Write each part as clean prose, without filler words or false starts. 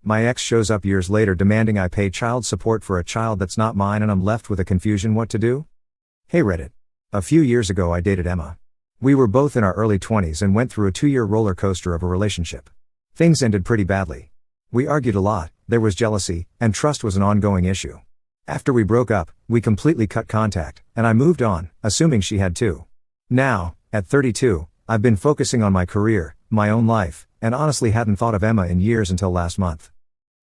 My ex shows up years later demanding I pay child support for a child that's not mine, and I'm left with a confusion what to do. Hey Reddit. A few years ago I dated Emma. We were both in our early 20s and went through a 2-year roller coaster of a relationship. Things ended pretty badly. We argued a lot, there was jealousy, and trust was an ongoing issue. After we broke up, we completely cut contact, and I moved on, assuming she had too. Now, at 32, I've been focusing on my career, my own life, and honestly hadn't thought of Emma in years until last month.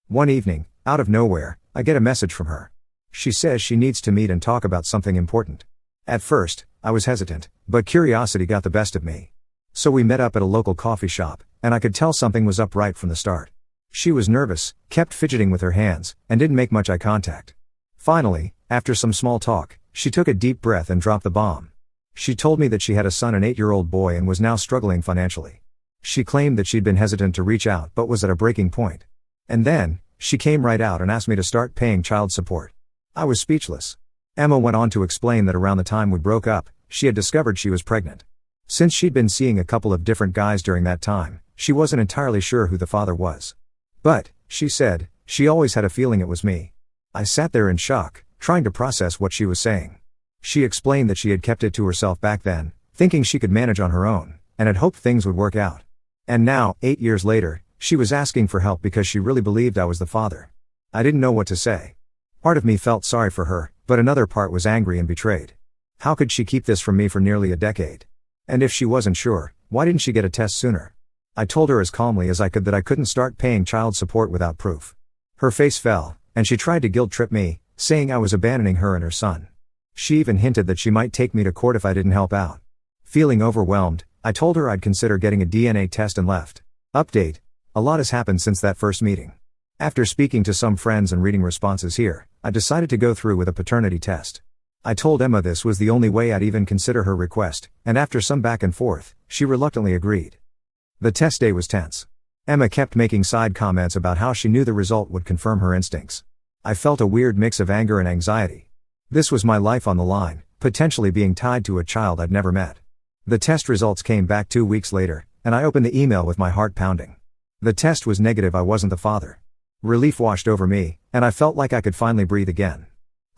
One evening, out of nowhere, I get a message from her. She says she needs to meet and talk about something important. At first, I was hesitant, but curiosity got the best of me. So we met up at a local coffee shop, and I could tell something was up right from the start. She was nervous, kept fidgeting with her hands, and didn't make much eye contact. Finally, after some small talk, she took a deep breath and dropped the bomb. She told me that she had a son, an 8-year-old boy, and was now struggling financially. She claimed that she'd been hesitant to reach out but was at a breaking point. And then, she came right out and asked me to start paying child support. I was speechless. Emma went on to explain that around the time we broke up, she had discovered she was pregnant. Since she'd been seeing a couple of different guys during that time, she wasn't entirely sure who the father was. But, she said, she always had a feeling it was me. I sat there in shock, trying to process what she was saying. She explained that she had kept it to herself back then, thinking she could manage on her own, and had hoped things would work out. And now, 8 years later, she was asking for help because she really believed I was the father. I didn't know what to say. Part of me felt sorry for her, but another part was angry and betrayed. How could she keep this from me for nearly a decade? And if she wasn't sure, why didn't she get a test sooner? I told her as calmly as I could that I couldn't start paying child support without proof. Her face fell, and she tried to guilt-trip me, saying I was abandoning her and her son. She even hinted that she might take me to court if I didn't help out. Feeling overwhelmed, I told her I'd consider getting a DNA test and left. Update. A lot has happened since that first meeting. After speaking to some friends and reading responses here, I decided to go through with a paternity test. I told Emma this was the only way I'd even consider her request, and after some back and forth, she reluctantly agreed. The test day was tense. Emma kept making side comments about how she knew the result would confirm her instincts. I felt a weird mix of anger and anxiety. This was my life on the line, potentially being tied to a child I'd never met. The test results came back 2 weeks later, and I opened the email with my heart pounding. The test was negative. I wasn't the father. Relief washed over me, and I felt like I could finally breathe again.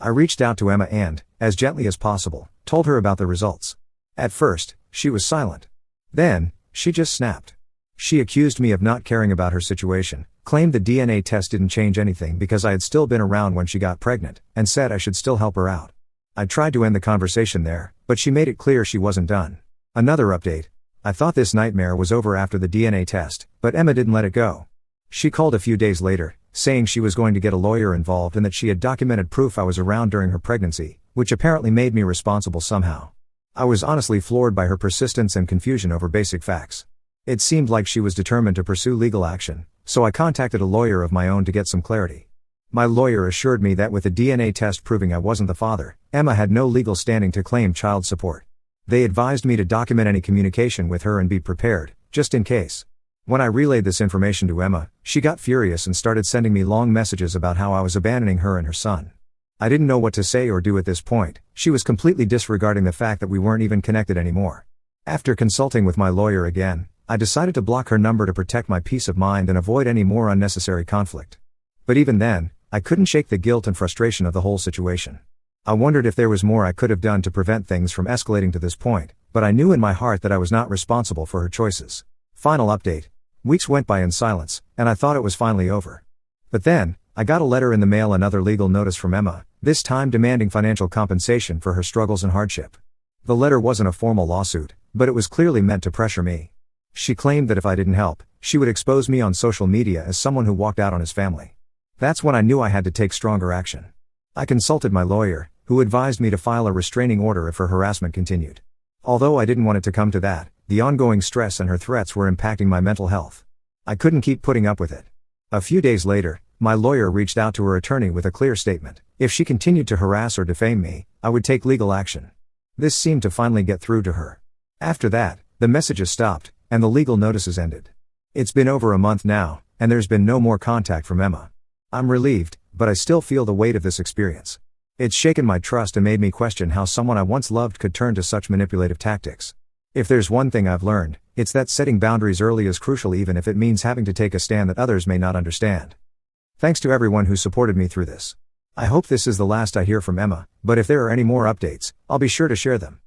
I reached out to Emma and, as gently as possible, told her about the results. At first, she was silent. Then, she just snapped. She accused me of not caring about her situation, claimed the DNA test didn't change anything because I had still been around when she got pregnant, and said I should still help her out. I tried to end the conversation there, but she made it clear she wasn't done. Another update. I thought this nightmare was over after the DNA test, but Emma didn't let it go. She called a few days later, saying she was going to get a lawyer involved and that she had documented proof I was around during her pregnancy, which apparently made me responsible somehow. I was honestly floored by her persistence and confusion over basic facts. It seemed like she was determined to pursue legal action, so I contacted a lawyer of my own to get some clarity. My lawyer assured me that with the DNA test proving I wasn't the father, Emma had no legal standing to claim child support. They advised me to document any communication with her and be prepared, just in case. When I relayed this information to Emma, she got furious and started sending me long messages about how I was abandoning her and her son. I didn't know what to say or do at this point. She was completely disregarding the fact that we weren't even connected anymore. After consulting with my lawyer again, I decided to block her number to protect my peace of mind and avoid any more unnecessary conflict. But even then, I couldn't shake the guilt and frustration of the whole situation. I wondered if there was more I could have done to prevent things from escalating to this point, but I knew in my heart that I was not responsible for her choices. Final update. Weeks went by in silence, and I thought it was finally over. But then, I got a letter in the mail, another legal notice from Emma, this time demanding financial compensation for her struggles and hardship. The letter wasn't a formal lawsuit, but it was clearly meant to pressure me. She claimed that if I didn't help, she would expose me on social media as someone who walked out on his family. That's when I knew I had to take stronger action. I consulted my lawyer, who advised me to file a restraining order if her harassment continued. Although I didn't want it to come to that, the ongoing stress and her threats were impacting my mental health. I couldn't keep putting up with it. A few days later, my lawyer reached out to her attorney with a clear statement. If she continued to harass or defame me, I would take legal action. This seemed to finally get through to her. After that, the messages stopped, and the legal notices ended. It's been over a month now, and there's been no more contact from Emma. I'm relieved, but I still feel the weight of this experience. It's shaken my trust and made me question how someone I once loved could turn to such manipulative tactics. If there's one thing I've learned, it's that setting boundaries early is crucial, even if it means having to take a stand that others may not understand. Thanks to everyone who supported me through this. I hope this is the last I hear from Emma, but if there are any more updates, I'll be sure to share them.